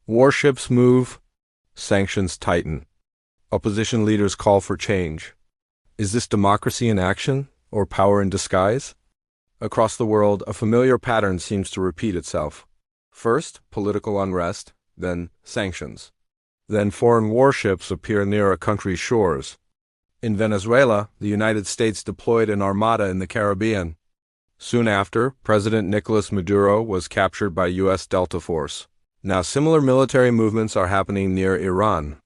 Warships move, sanctions tighten. Opposition leaders call for change. Is this democracy in action or power in disguise? Across the world, a familiar pattern seems to repeat itself. First, political unrest, then sanctions. Then foreign warships appear near a country's shores. In Venezuela, the United States deployed an armada in the Caribbean. Soon after, President Nicolas Maduro was captured by U.S. Delta Force. Now similar military movements are happening near Iran.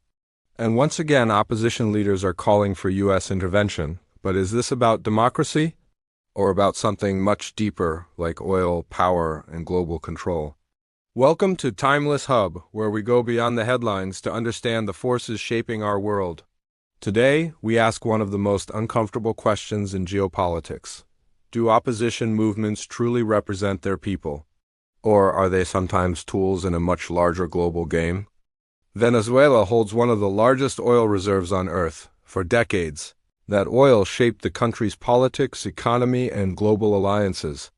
And once again, opposition leaders are calling for U.S. intervention. But is this about democracy? Or about something much deeper, like oil, power, and global control? Welcome to Timeless Hub, where we go beyond the headlines to understand the forces shaping our world. Today, we ask one of the most uncomfortable questions in geopolitics. Do opposition movements truly represent their people? Or are they sometimes tools in a much larger global game? Venezuela holds one of the largest oil reserves on Earth. For decades, that oil shaped the country's politics, economy, and global alliances.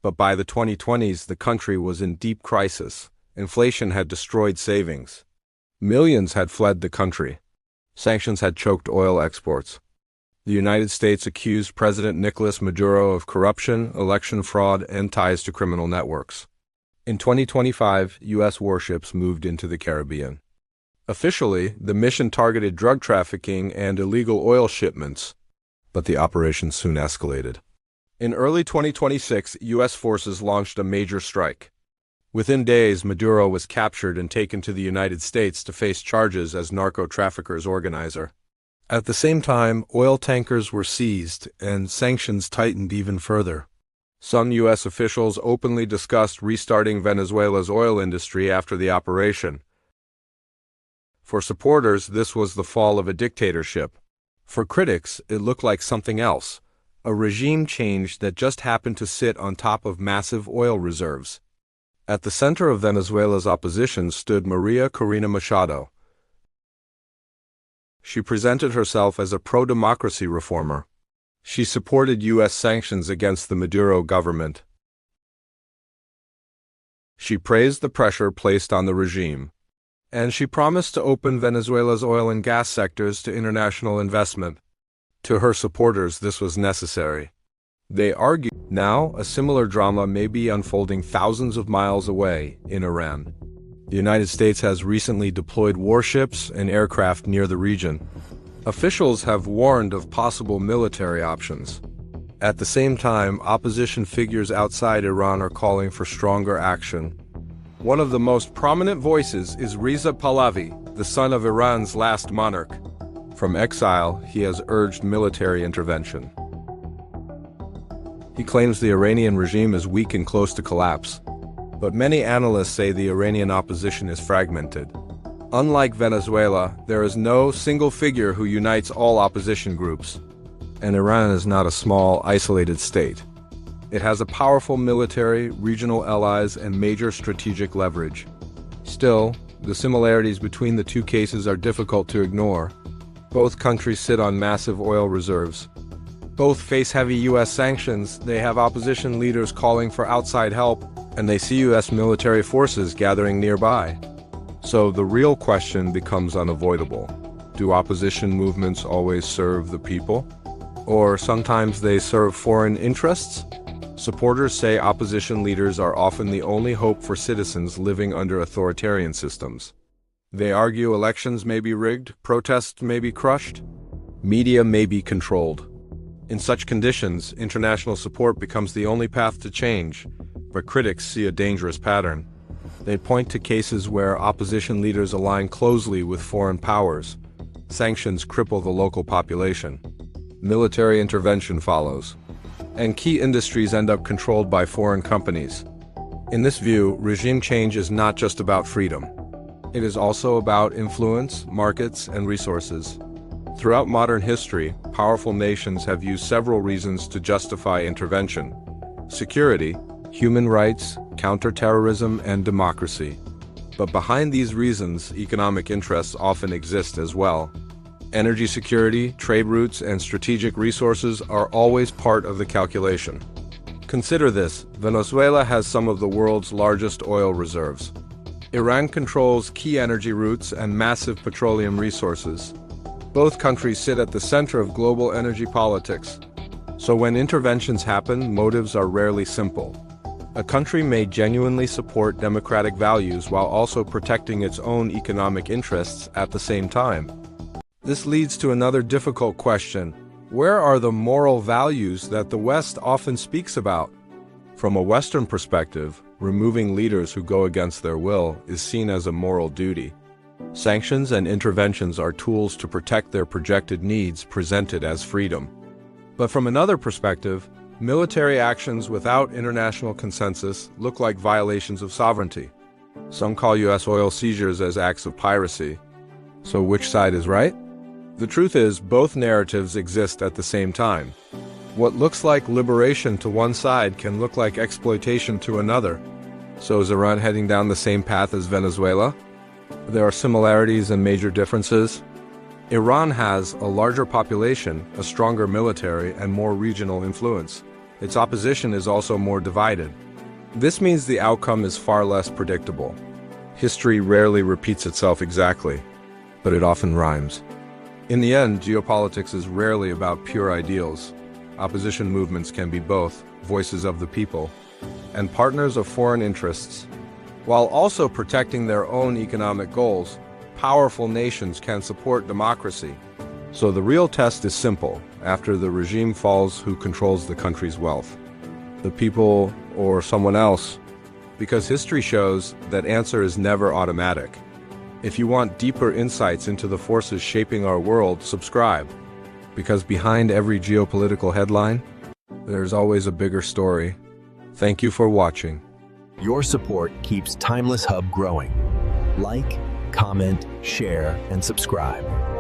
But by the 2020s, the country was in deep crisis. Inflation had destroyed savings. Millions had fled the country. Sanctions had choked oil exports. The United States accused President Nicolas Maduro of corruption, election fraud, and ties to criminal networks. In 2025, U.S. warships moved into the Caribbean. Officially, the mission targeted drug trafficking and illegal oil shipments, but the operation soon escalated. In early 2026, U.S. forces launched a major strike. Within days, Maduro was captured and taken to the United States to face charges as narco-traffickers organizer. At the same time, oil tankers were seized and sanctions tightened even further. Some U.S. officials openly discussed restarting Venezuela's oil industry after the operation. For supporters, this was the fall of a dictatorship. For critics, it looked like something else, a regime change that just happened to sit on top of massive oil reserves. At the center of Venezuela's opposition stood Maria Corina Machado. She presented herself as a pro-democracy reformer. She supported U.S. sanctions against the Maduro government. She praised the pressure placed on the regime. And she promised to open Venezuela's oil and gas sectors to international investment. To her supporters, this was necessary. They argued now a similar drama may be unfolding thousands of miles away in Iran. The United States has recently deployed warships and aircraft near the region. Officials have warned of possible military options. At the same time, opposition figures outside Iran are calling for stronger action. One of the most prominent voices is Reza Pahlavi, the son of Iran's last monarch. From exile, he has urged military intervention. He claims the Iranian regime is weak and close to collapse. But many analysts say the Iranian opposition is fragmented. Unlike Venezuela, there is no single figure who unites all opposition groups. And Iran is not a small, isolated state. It has a powerful military, regional allies, and major strategic leverage. Still, the similarities between the two cases are difficult to ignore. Both countries sit on massive oil reserves. Both face heavy U.S. sanctions, they have opposition leaders calling for outside help, and they see U.S. military forces gathering nearby. So the real question becomes unavoidable. Do opposition movements always serve the people? Or sometimes they serve foreign interests? Supporters say opposition leaders are often the only hope for citizens living under authoritarian systems. They argue elections may be rigged, protests may be crushed, media may be controlled. In such conditions, international support becomes the only path to change, but critics see a dangerous pattern. They point to cases where opposition leaders align closely with foreign powers. Sanctions cripple the local population. Military intervention follows. And key industries end up controlled by foreign companies. In this view, regime change is not just about freedom. It is also about influence, markets, and resources. Throughout modern history, powerful nations have used several reasons to justify intervention: security, human rights, counterterrorism, and democracy. But behind these reasons, economic interests often exist as well. Energy security, trade routes, and strategic resources are always part of the calculation. Consider this: Venezuela has some of the world's largest oil reserves. Iran controls key energy routes and massive petroleum resources. Both countries sit at the center of global energy politics. So when interventions happen, motives are rarely simple. A country may genuinely support democratic values while also protecting its own economic interests at the same time. This leads to another difficult question. Where are the moral values that the West often speaks about? From a Western perspective, removing leaders who go against their will is seen as a moral duty. Sanctions and interventions are tools to protect their projected needs presented as freedom. But from another perspective, military actions without international consensus look like violations of sovereignty. Some call U.S. oil seizures as acts of piracy. So which side is right? The truth is, both narratives exist at the same time. What looks like liberation to one side can look like exploitation to another. So is Iran heading down the same path as Venezuela? There are similarities and major differences. Iran has a larger population, a stronger military, and more regional influence. Its opposition is also more divided. This means the outcome is far less predictable. History rarely repeats itself exactly, but it often rhymes. In the end, geopolitics is rarely about pure ideals. Opposition movements can be both voices of the people and partners of foreign interests. While also protecting their own economic goals, powerful nations can support democracy. So the real test is simple. After the regime falls, who controls the country's wealth? The people or someone else? Because history shows that answer is never automatic. If you want deeper insights into the forces shaping our world, subscribe. Because behind every geopolitical headline, there's always a bigger story. Thank you for watching. Your support keeps Timeless Hub growing. Like, comment, share, and subscribe.